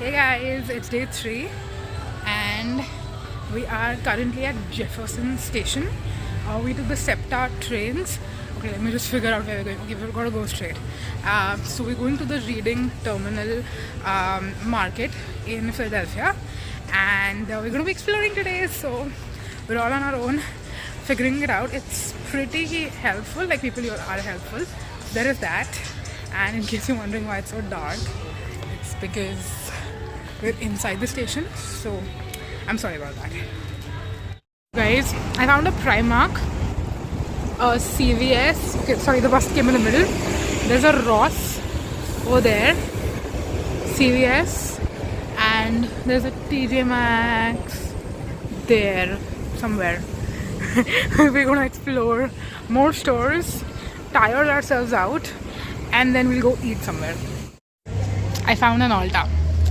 Hey guys, it's day 3 and we are currently at Jefferson Station. We took the SEPTA trains. Okay, let me just figure out where we're going. Okay, we've got to go straight. So we're going to the Reading Terminal Market in Philadelphia, and we're going to be exploring today. So we're all on our own, figuring it out. It's pretty helpful, like people here are helpful. There is that. And in case you're wondering why it's so dark, it's because we're inside the station, so I'm sorry about that. Guys, I found a Primark, a CVS. Okay, sorry, the bus came in the middle. There's a Ross over there, CVS, and there's a TJ Maxx there somewhere. We're gonna explore more stores, tire ourselves out, and then we'll go eat somewhere. I found an Ulta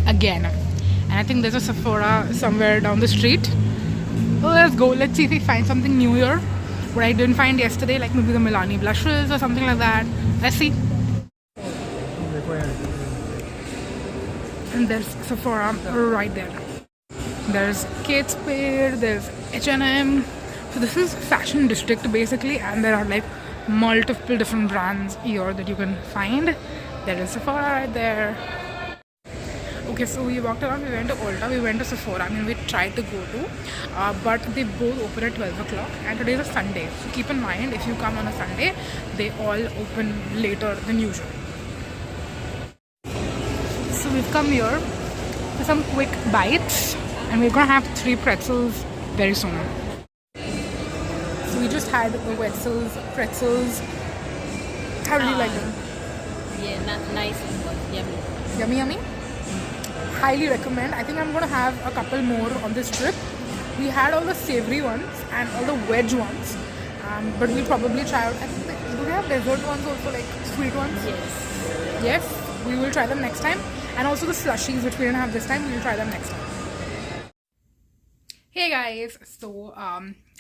again, and I think there's a Sephora somewhere down the street. Well, let's go. Let's see if we find something new here, what I didn't find yesterday, like maybe the Milani blushes or something like that. Let's see. And there's Sephora right there. There's Kate Spade, there's H&M. So this is fashion district basically, and there are like multiple different brands here that you can find. There is Sephora right there. Okay, so we walked around, we went to Ulta, we went to Sephora. I mean, we tried to go to, but they both open at 12 o'clock, and today is a Sunday. So keep in mind, if you come on a Sunday, they all open later than usual. So we've come here for some quick bites, and we're gonna have 3 pretzels very soon. So we just had the pretzels. How do you like them? Yeah, nice and yummy. Yummy, yummy. Highly recommend. I think I'm gonna have a couple more on this trip. We had all the savory ones and all the veg ones, but we'll probably try out. Do we have dessert ones also, like sweet ones? Yes. Yes, we will try them next time. And also the slushies, which we didn't have this time, we will try them next time. Hey guys, so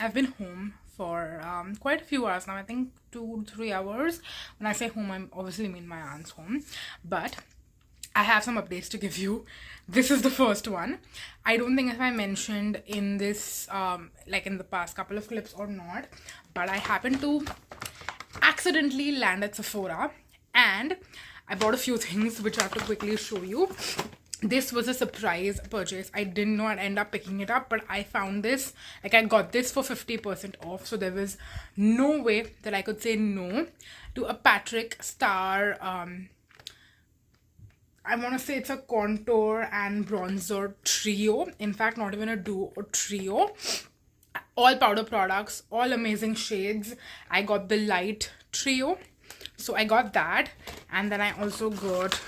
I've been home for quite a few hours now. I think 2 to 3 hours. When I say home, I obviously mean my aunt's home, but I have some updates to give you. This is the first one. I don't think if I mentioned in this like in the past couple of clips or not, but I happened to accidentally land at Sephora and I bought a few things which I have to quickly show you. This was a surprise purchase. I didn't know I'd end up picking it up, but I found this, like I got this for 50% off, so there was no way that I could say no to a Patrick Star I want to say it's a contour and bronzer trio. In fact, not even a duo or trio. All powder products, all amazing shades. I got the light trio, so I got that, and then I also got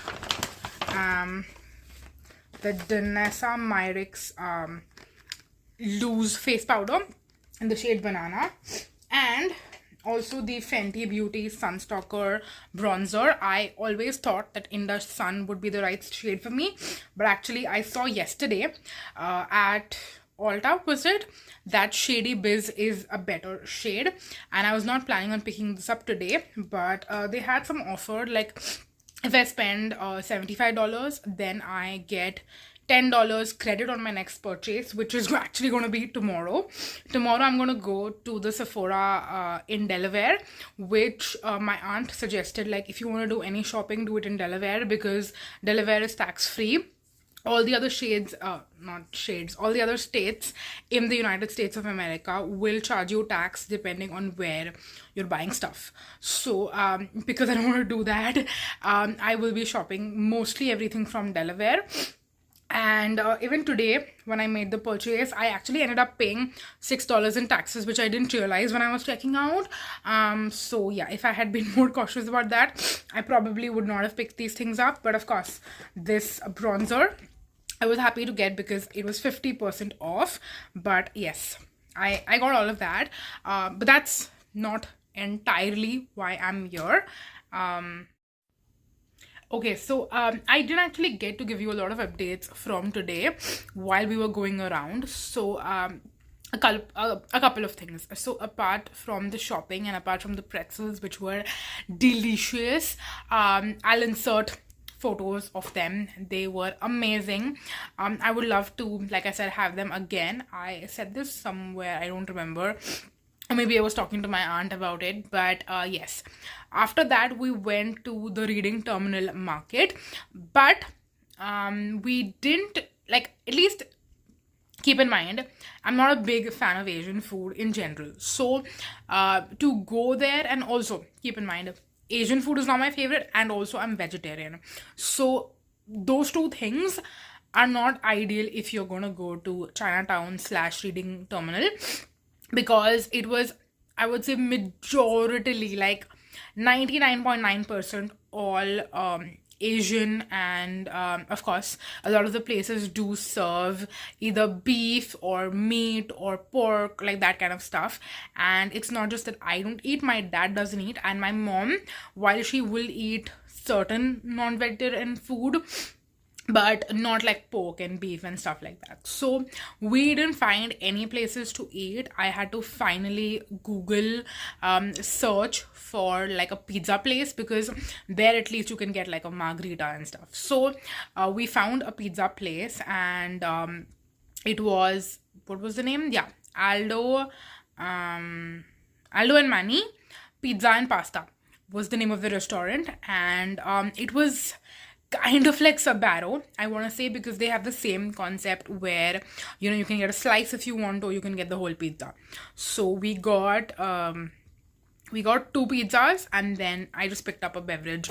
the Danessa Myricks loose face powder in the shade Banana, and also the Fenty Beauty Sunstalker bronzer. I always thought that Indus Sun would be the right shade for me, but actually I saw yesterday at Ulta, was it, that Shady Biz is a better shade, and I was not planning on picking this up today, but they had some offer, like if I spend $75, then I get $10 credit on my next purchase, which is actually going to be tomorrow. Tomorrow I'm going to go to the Sephora in Delaware, which my aunt suggested, like if you want to do any shopping, do it in Delaware because Delaware is tax free. All the other shades, all the other states in the United States of America will charge you tax depending on where you're buying stuff. So because I don't want to do that, I will be shopping mostly everything from Delaware. And even today, when I made the purchase, I actually ended up paying $6 in taxes, which I didn't realize when I was checking out. So yeah, if I had been more cautious about that, I probably would not have picked these things up. But of course, this bronzer, I was happy to get because it was 50% off. But yes, I got all of that. But that's not entirely why I'm here. Okay, so I didn't actually get to give you a lot of updates from today while we were going around. So a couple of things. So apart from the shopping and apart from the pretzels, which were delicious, I'll insert photos of them. They were amazing. I would love to, like I said, have them again. I said this somewhere, I don't remember, or maybe I was talking to my aunt about it, but yes. After that, we went to the Reading Terminal Market, but we didn't, like, at least keep in mind, I'm not a big fan of Asian food in general. So to go there, and also keep in mind, Asian food is not my favorite, and also I'm vegetarian. So those two things are not ideal if you're gonna go to Chinatown / Reading Terminal, because it was, I would say, majority, like 99.9% all Asian, and of course a lot of the places do serve either beef or meat or pork, like that kind of stuff. And it's not just that I don't eat, my dad doesn't eat, and my mom, while she will eat certain non-vegetarian food, but not like pork and beef and stuff like that. So we didn't find any places to eat. I had to finally Google search for like a pizza place, because there at least you can get like a margarita and stuff. So we found a pizza place, and it was, what was the name? Yeah, Aldo and Manny Pizza and Pasta was the name of the restaurant. And it was kind of like Sabaro, I want to say, because they have the same concept where, you know, you can get a slice if you want, or you can get the whole pizza. So we got 2 pizzas, and then I just picked up a beverage,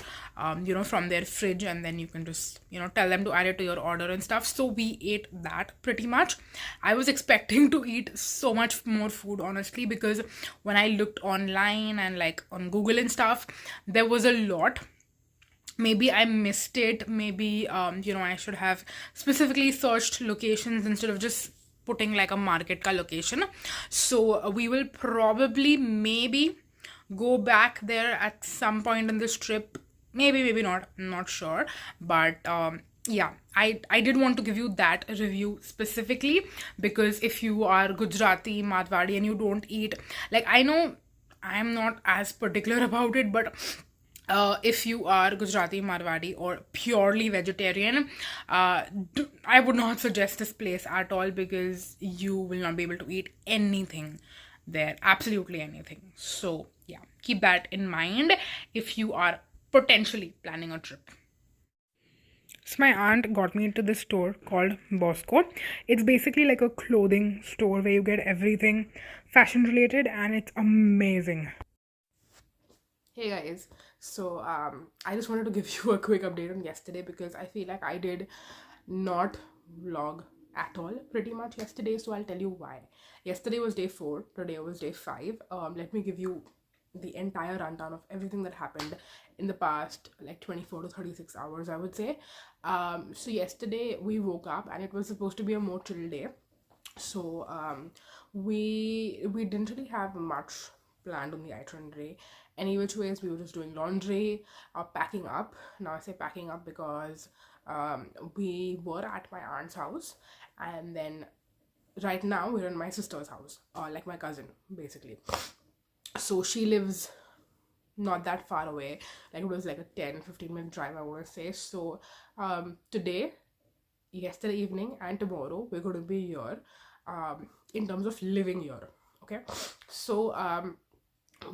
you know, from their fridge, and then you can just, you know, tell them to add it to your order and stuff. So we ate that pretty much. I was expecting to eat so much more food, honestly, because when I looked online and like on Google and stuff, there was a lot. Maybe I missed it. Maybe, you know, I should have specifically searched locations instead of just putting like a market ka location. So we will probably maybe go back there at some point in this trip. Maybe not. I'm not sure. But yeah, I did want to give you that review specifically, because if you are Gujarati, Marwadi, and you don't eat, like, I know I'm not as particular about it, but if you are Gujarati, Marwadi, or purely vegetarian, I would not suggest this place at all, because you will not be able to eat anything there, absolutely anything. So yeah, keep that in mind if you are potentially planning a trip. So my aunt got me into this store called Bosco. It's basically like a clothing store where you get everything fashion related, and it's amazing. Hey guys, so I just wanted to give you a quick update on yesterday, because I feel like I did not vlog at all pretty much yesterday. So I'll tell you why. Yesterday was day 4, today was day 5. Let me give you the entire rundown of everything that happened in the past like 24 to 36 hours, I would say. So yesterday we woke up, and it was supposed to be a more chill day. So we didn't really have much planned on the itinerary. Any which ways, we were just doing laundry, packing up. Now I say packing up because we were at my aunt's house, and then right now we're in my sister's house, like my cousin basically. So she lives not that far away, like it was like a 10-15 minute drive, I want to say. So today, yesterday evening, and tomorrow we're going to be here, in terms of living here. Okay, so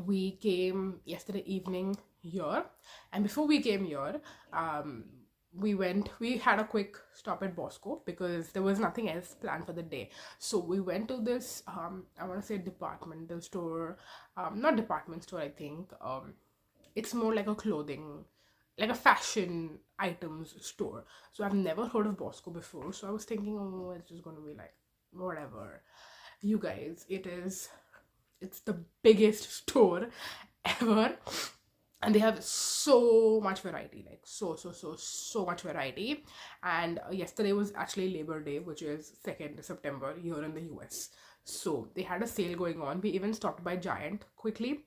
we came yesterday evening here, and before we came here, we had a quick stop at Bosco because there was nothing else planned for the day. So we went to this I want to say departmental store, not department store, I think. It's more like a clothing, like a fashion items store. So I've never heard of Bosco before, so I was thinking, oh, it's just gonna be like whatever. You guys, it's the biggest store ever, and they have so much variety, like so much variety. And yesterday was actually Labor Day, which is 2nd September here in the US. So they had a sale going on. We even stopped by Giant quickly,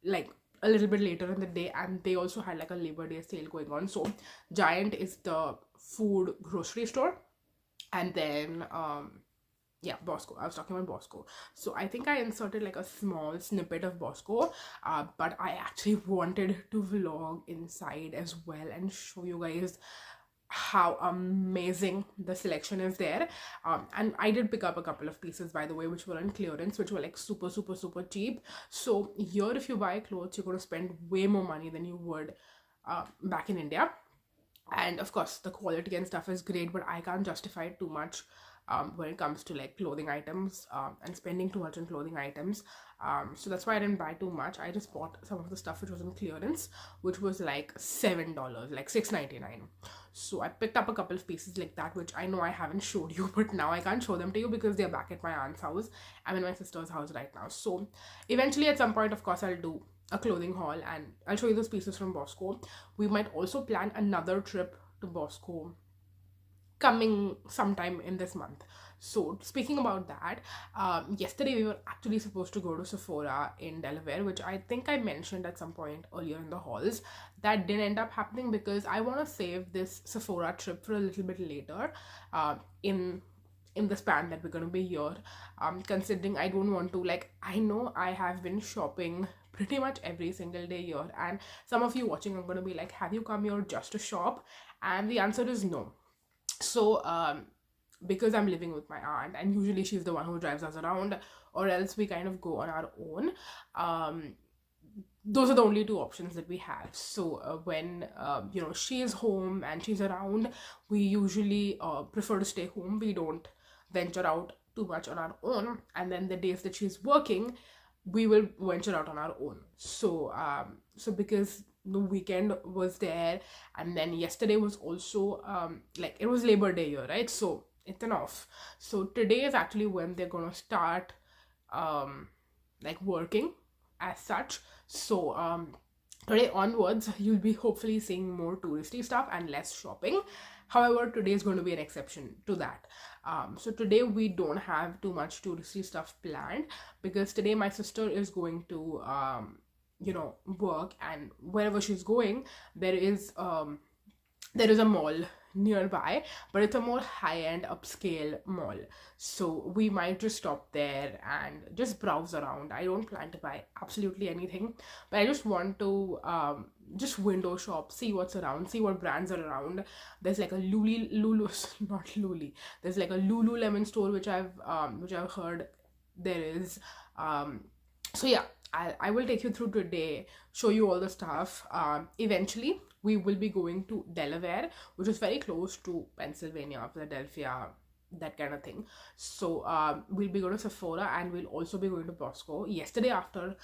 like a little bit later in the day, and they also had like a Labor Day sale going on. So Giant is the food grocery store, and then Yeah, Bosco. I was talking about Bosco. So I think I inserted like a small snippet of Bosco, but I actually wanted to vlog inside as well and show you guys how amazing the selection is there. And I did pick up a couple of pieces, by the way, which were on clearance, which were like super super super cheap. So here, if you buy clothes, you're going to spend way more money than you would back in India. And of course the quality and stuff is great, but I can't justify it too much when it comes to like clothing items and spending too much on clothing items. So that's why I didn't buy too much. I just bought some of the stuff which was on clearance, which was like $7, like $6.99. So I picked up a couple of pieces like that, which I know I haven't showed you, but now I can't show them to you because they're back at my aunt's house. I'm in my sister's house right now. So eventually at some point, of course, I'll do a clothing haul and I'll show you those pieces from Bosco. We might also plan another trip to Bosco coming sometime in this month. So speaking about that, yesterday we were actually supposed to go to Sephora in Delaware, which I think I mentioned at some point earlier in the hauls. That didn't end up happening because I want to save this Sephora trip for a little bit later in the span that we're going to be here, considering I don't want to, like, I know I have been shopping pretty much every single day here, and some of you watching are going to be like, have you come here just to shop? And the answer is no. So because I'm living with my aunt and usually she's the one who drives us around, or else we kind of go on our own. Those are the only two options that we have. So when she's home and she's around, we usually prefer to stay home. We don't venture out too much on our own, and then the days that she's working, we will venture out on our own. So because the weekend was there, and then yesterday was also like it was Labor Day here, right? So it's an off. So today is actually when they're gonna start like working as such. So today onwards, you'll be hopefully seeing more touristy stuff and less shopping. However, today is going to be an exception to that. So today we don't have too much touristy stuff planned because today my sister is going to work, and wherever she's going, there is a mall nearby, but it's a more high-end upscale mall. So we might just stop there and just browse around. I don't plan to buy absolutely anything, but I just want to just window shop, see what's around, see what brands are around. There's like a there's like a Lululemon store which I've heard there is. So yeah, I will take you through today, show you all the stuff. Eventually we will be going to Delaware, which is very close to Pennsylvania, Philadelphia, that kind of thing. So we'll be going to Sephora, and we'll also be going to Bosco. Yesterday, after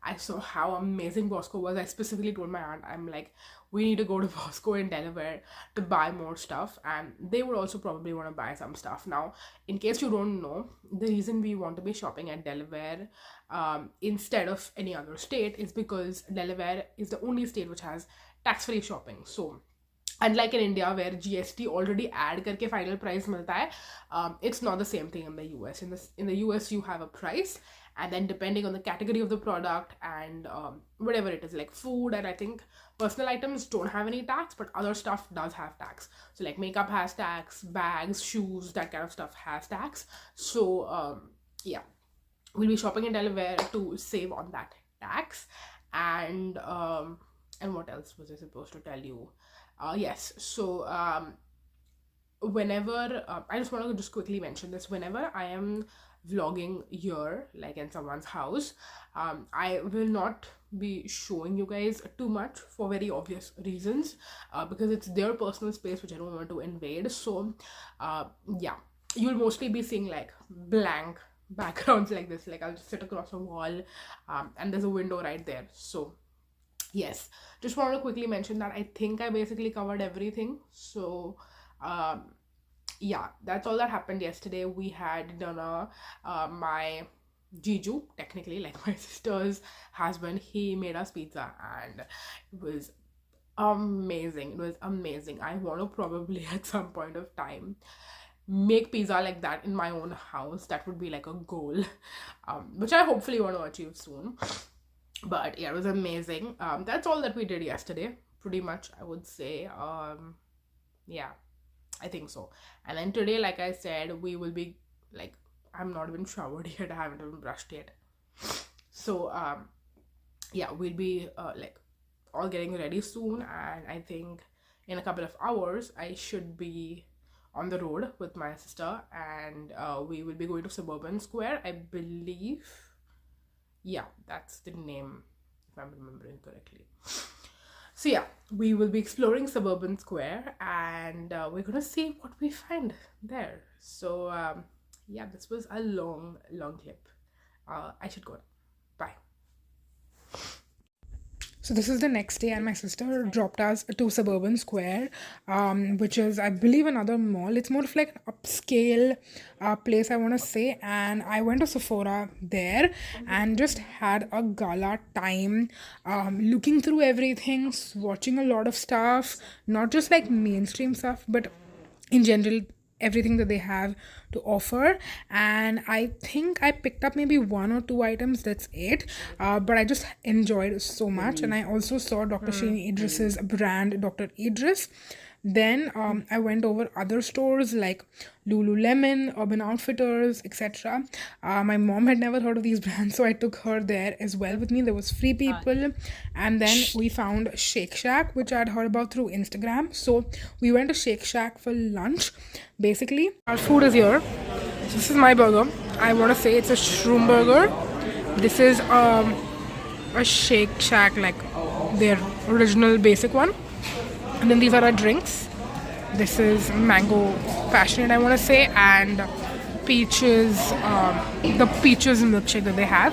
I saw how amazing Bosco was, I specifically told my aunt, I'm like, we need to go to Bosco in Delaware to buy more stuff, and they would also probably want to buy some stuff. Now, in case you don't know, the reason we want to be shopping at Delaware instead of any other state is because Delaware is the only state which has tax-free shopping. So unlike in India where GST already add करके final price मिलता है, it's not the same thing in the US. In the US you have a price, and then depending on the category of the product and whatever it is, like food and I think personal items don't have any tax, but other stuff does have tax. So like makeup has tax, bags, shoes, that kind of stuff has tax. So yeah, we'll be shopping in Delaware to save on that tax. And what else was I supposed to tell you? Yes, so whenever I just want to just quickly mention this, whenever I am vlogging here, like in someone's house, I will not be showing you guys too much for very obvious reasons, because it's their personal space which I don't want to invade. So yeah, you'll mostly be seeing like blank backgrounds like this, like I'll just sit across a wall and there's a window right there. So yes, just wanted to quickly mention that. I think I basically covered everything. So yeah, that's all that happened yesterday. We had dinner. My Jiju, technically like my sister's husband, he made us pizza, and it was amazing. I want to probably at some point of time make pizza like that in my own house. That would be like a goal, which I hopefully want to achieve soon. But yeah, it was amazing. That's all that we did yesterday, pretty much, I would say. Yeah, I think so. And then today, like I said, we will be like I'm not even showered yet. I haven't even brushed yet. So yeah, we'll be like all getting ready soon, and I think in a couple of hours I should be on the road with my sister, and we will be going to Suburban Square, I believe. Yeah, that's the name, if I'm remembering correctly. So yeah, we will be exploring Suburban Square, and we're gonna see what we find there. So yeah, this was a long clip. I should go now. Bye. So this is the next day, and my sister dropped us to Suburban Square, which is, I believe, another mall. It's more of like an upscale place, I want to say. And I went to Sephora there and just had a gala time, looking through everything, watching a lot of stuff, not just like mainstream stuff, but in general everything that they have to offer. And I think I picked up maybe one or two items, that's it. But I just enjoyed so much. And I also saw Dr. Shane Idris's brand, Dr. Idris. Then I went over other stores like Lululemon, Urban Outfitters, etc. My mom had never heard of these brands, so I took her there as well with me. There was Free People, and then we found Shake Shack, which I'd heard about through Instagram. So we went to Shake Shack for lunch. Basically, our food is here. This is my burger. I want to say it's a shroom burger. This is a Shake Shack, like their original basic one. And then these are our drinks. This is mango passionate, I want to say, and peaches, the peaches milkshake that they have.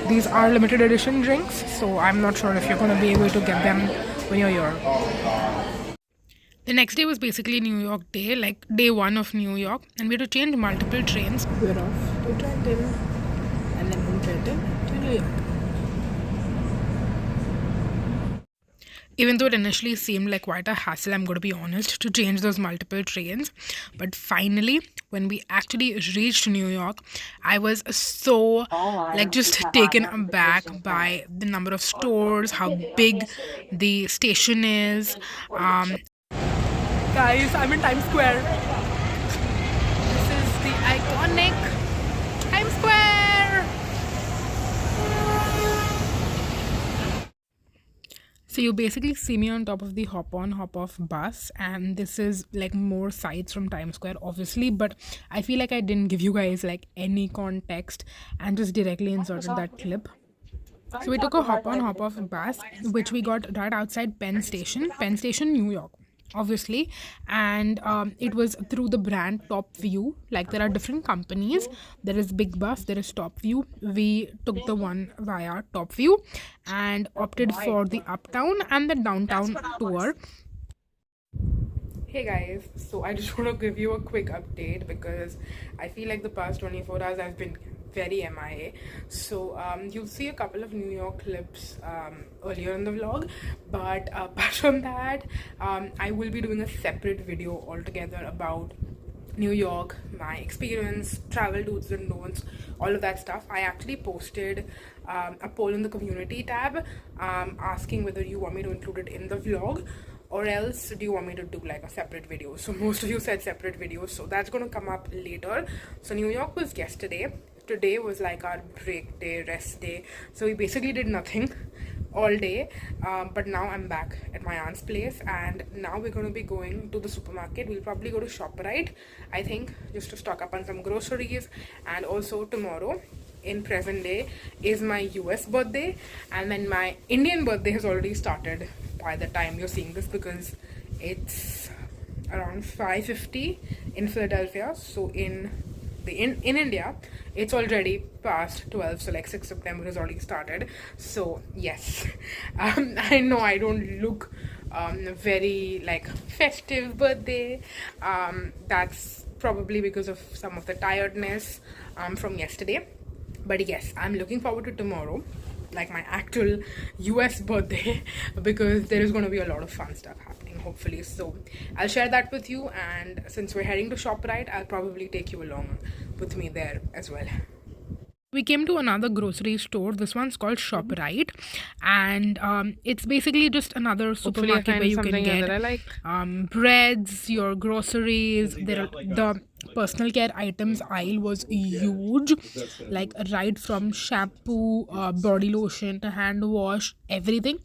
These are limited edition drinks, so I'm not sure if you're going to be able to get them when you're here. The next day was basically New York day, like day one of New York, and we had to change multiple trains. We're off to Trenton, and then from Trenton to New York. Even though it initially seemed like quite a hassle, I'm going to be honest, to change those multiple trains. But finally, when we actually reached New York, I was so just taken aback by the number of stores, how big the station is. Guys, I'm in Times Square. This is the iconic Times Square. So you basically see me on top of the hop-on, hop-off bus, and this is like more sights from Times Square, obviously, but I feel like I didn't give you guys like any context and just directly inserted that clip. So we took a hop-on, hop-off bus, which we got right outside Penn Station, New York, obviously, and it was through the brand Top View. Like, there are different companies. There is Big Bus, there is Top View. We took the one via Top View and opted for the uptown and the downtown tour. Hey guys, so I just want to give you a quick update because I feel like the past 24 hours I've been very MIA. So you'll see a couple of New York clips earlier in the vlog, but apart from that, I will be doing a separate video altogether about New York, my experience, travel do's and don'ts, all of that stuff. I actually posted a poll in the community tab asking whether you want me to include it in the vlog, or else do you want me to do like a separate video. So most of you said separate videos, so that's going to come up later. So New York was yesterday. Today was like our break day, rest day, so we basically did nothing all day, but now I'm back at my aunt's place, and now we're going to be going to the supermarket. We'll probably go to ShopRite, I think, just to stock up on some groceries. And also tomorrow, in present day, is my US birthday, and then my Indian birthday has already started by the time you're seeing this, because it's around 5:50 in Philadelphia. So in India it's already past 12, so like 6 September has already started. So yes, I know I don't look very like festive birthday. That's probably because of some of the tiredness from yesterday. But yes, I'm looking forward to tomorrow, like my actual US birthday, because there is going to be a lot of fun stuff happening, hopefully. So I'll share that with you, and since we're heading to ShopRite, I'll probably take you along with me there as well. We came to another grocery store. This one's called ShopRite, and it's basically just another supermarket where you can get breads, your groceries. The personal care items aisle was huge, like right from shampoo, body lotion to hand wash, everything.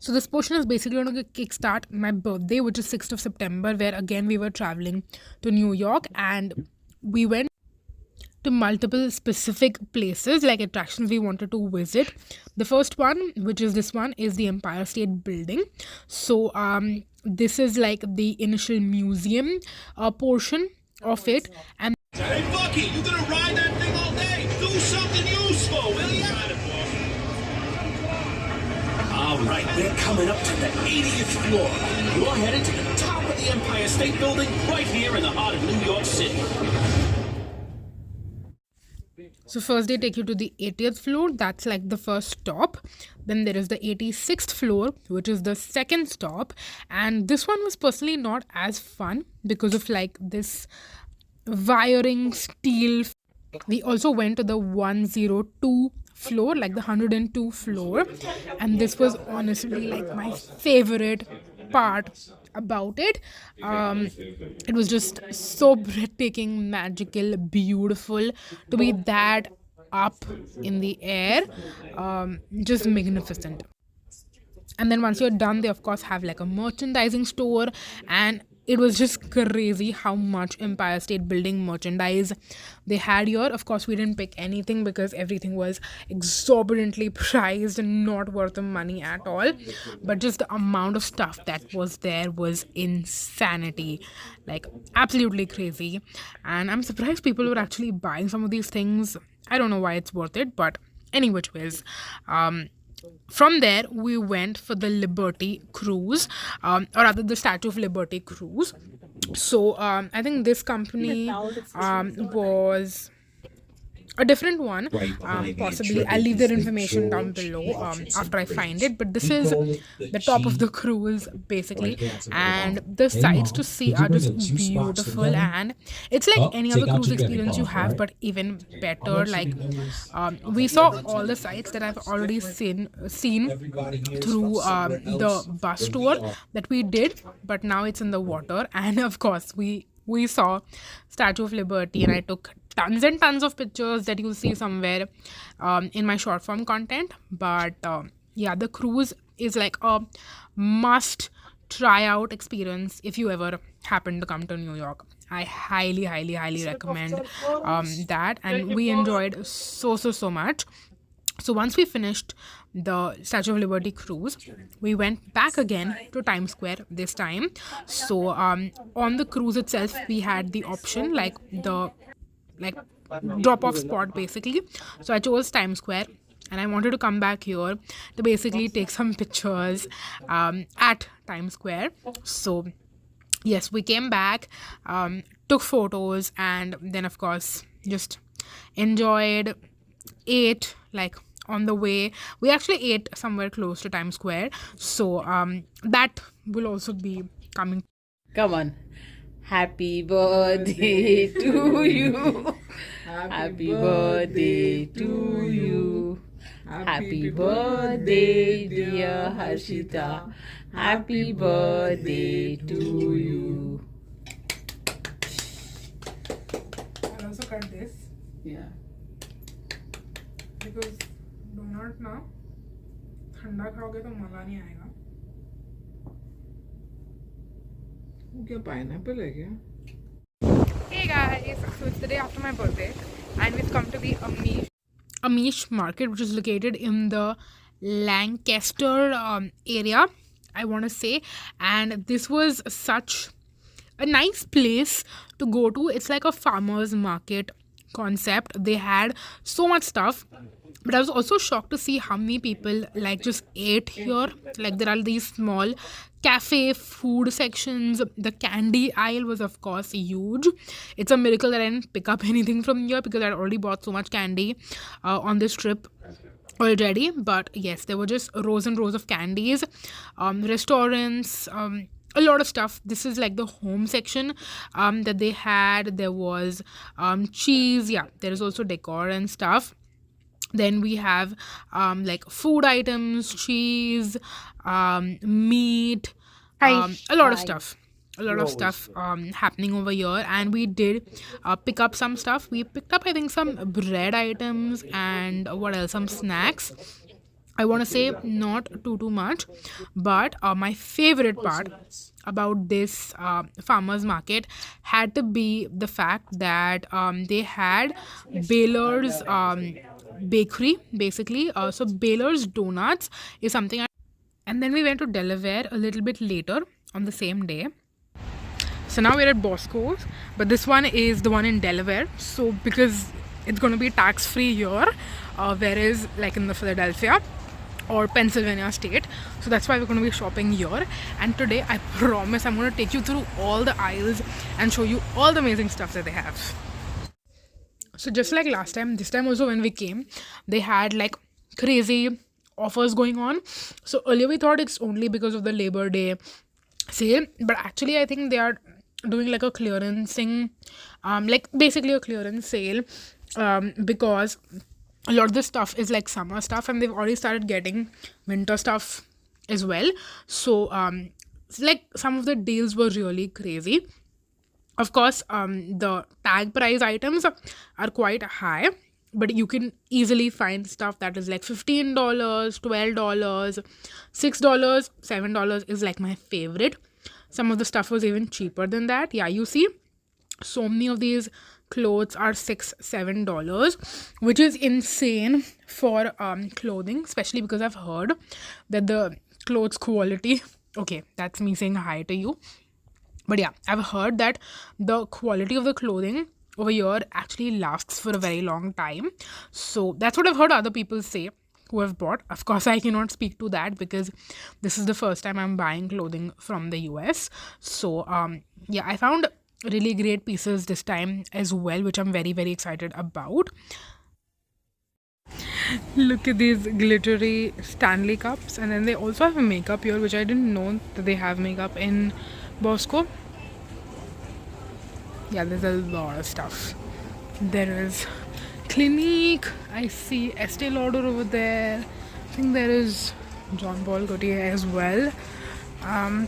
So this portion is basically going to kickstart my birthday, which is 6th of September, where again we were traveling to New York and we went to multiple specific places, like attractions we wanted to visit. The first one, which is this one, is the Empire State Building. So this is like the initial museum portion of it. And hey Bucky, you gonna ride that thing all day? Do something useful, will you? All right, we're coming up to the 80th floor. We're headed to the top of the Empire State Building, right here in the heart of New York City. so first they take you to the 80th floor. That's like the first stop. Then there is the 86th floor, which is the second stop. And this one was personally not as fun because of like this wiring steel. We also went to the 102 floor, like the 102 floor, and this was honestly like my favorite part about it. It was just so breathtaking, magical, beautiful to be that up in the air. Just magnificent. And then once you're done, they of course have like a merchandising store, and it was just crazy how much Empire State Building merchandise they had here. Of course, we didn't pick anything because everything was exorbitantly priced and not worth the money at all. But just the amount of stuff that was there was insanity, like absolutely crazy. And I'm surprised people were actually buying some of these things. I don't know why it's worth it, but any which ways. From there, we went for the Liberty Cruise, or rather the Statue of Liberty Cruise. So I think this company was a different one, possibly. I'll leave their information down below after I find it. But this is the top of the cruise, basically, and the sights to see are just beautiful. And it's like any other cruise experience you have, but even better. Like we saw all the sights that I've already seen through the bus tour that we did, but now it's in the water. And of course, we saw Statue of Liberty, and I took tons and tons of pictures that you'll see somewhere in my short form content. But yeah, the cruise is like a must try out experience if you ever happen to come to New York. I highly recommend that, and we enjoyed so much. So once we finished the Statue of Liberty cruise, we went back again to Times Square this time. So on the cruise itself, we had the option like the drop off spot basically. So I chose Times Square, and I wanted to come back here to basically take some pictures at Times Square. So yes, we came back, took photos, and then of course just enjoyed, ate. Like on the way, we actually ate somewhere close to Times Square, so that will also be coming. Come on. Happy birthday to you. Happy birthday to you. Happy birthday, dear Harshita. Happy birthday to you. I'll also cut this. Yeah. Because donut ना ठंडा खाओगे तो मजा नहीं आएगा. वो क्या pineapple है क्या? Hey guys, so it's the day after my birthday, and we've come to the Amish market, which is located in the Lancaster area, I want to say. And this was such a nice place to go to. It's like a farmer's market concept. They had so much stuff, but I was also shocked to see how many people like just ate here. Like there are these small cafe food sections. The candy aisle was of course huge. It's a miracle that I didn't pick up anything from here because I'd already bought so much candy on this trip already. But yes, there were just rows and rows of candies. Restaurants, a lot of stuff. This is like the home section that they had. There was cheese. Yeah, there is also decor and stuff. Then we have like food items, cheese, meat, a lot of stuff. A lot of stuff happening over here, and we did pick up some stuff. We picked up, I think, some bread items and what else? Some snacks. I want to say not too much, but my favorite part about this farmers market had to be the fact that they had Baylor's bakery, basically. So Baylor's Donuts is something. And then we went to Delaware a little bit later on the same day. So now we're at Bosco's, but this one is the one in Delaware. So because it's going to be tax-free here, whereas like in the Philadelphia or Pennsylvania state. So that's why we're going to be shopping here. And today I promise I'm going to take you through all the aisles and show you all the amazing stuff that they have. So just like last time, this time also when we came, they had like crazy offers going on. So earlier we thought it's only because of the Labor Day sale, but actually I think they are doing like a clearancing, like basically a clearance sale, because a lot of this stuff is like summer stuff, and they've already started getting winter stuff as well. So like some of the deals were really crazy. Of course, the tag price items are quite high, but you can easily find stuff that is like $15, $12, $6, $7 is like my favorite. Some of the stuff was even cheaper than that. Yeah, you see, so many of these clothes are $6-7, which is insane for clothing, especially because I've heard that the clothes quality, okay, that's me saying hi to you, but yeah, I've heard that the quality of the clothing over here actually lasts for a very long time. So that's what I've heard other people say who have bought. Of course, I cannot speak to that because this is the first time I'm buying clothing from the US. So yeah, I found really great pieces this time as well, which I'm very excited about. Look at these glittery Stanley cups, and then they also have a makeup here, which I didn't know that they have makeup in Bosco. Yeah, there's a lot of stuff. There is Clinique. I see Estee Lauder over there. I think there is Jean Paul Gaultier as well. A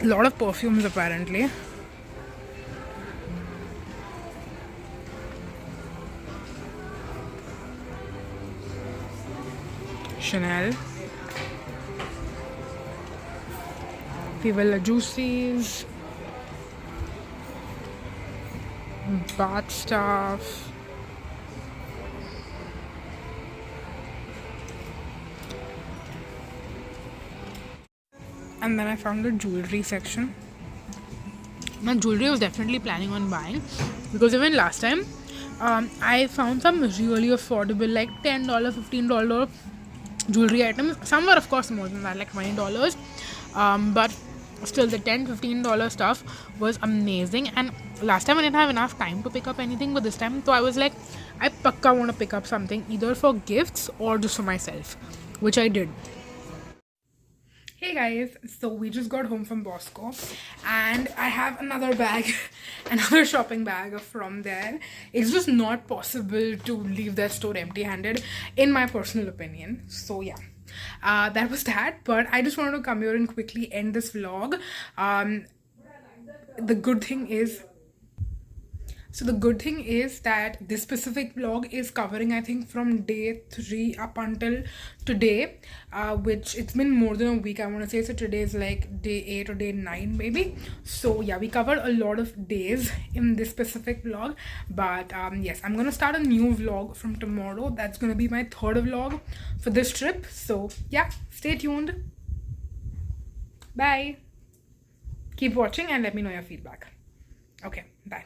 lot of perfumes apparently. Chanel. Viva Juicies. Bath stuff. And then I found the jewelry section. Now jewelry I was definitely planning on buying, because even last time I found some really affordable, like $10, $15 jewelry items. Some were of course more than that, like $20, but still the $10-15 stuff was amazing. And last time I didn't have enough time to pick up anything, but this time, so I was like, I pakka want to pick up something either for gifts or just for myself, which I did. Hey guys, so we just got home from Bosco and I have another bag, another shopping bag from there. It's just not possible to leave that store empty-handed, in my personal opinion. So yeah, that was that. But I just wanted to come here and quickly end this vlog. The good thing is that this specific vlog is covering, I think, from day 3 up until today, which it's been more than a week, I want to say. So today is like day 8 or day 9 maybe. So yeah, we covered a lot of days in this specific vlog. But yes, I'm gonna start a new vlog from tomorrow. That's gonna be my 3rd vlog for this trip. So yeah, stay tuned. Bye. Keep watching and let me know your feedback. Okay, bye.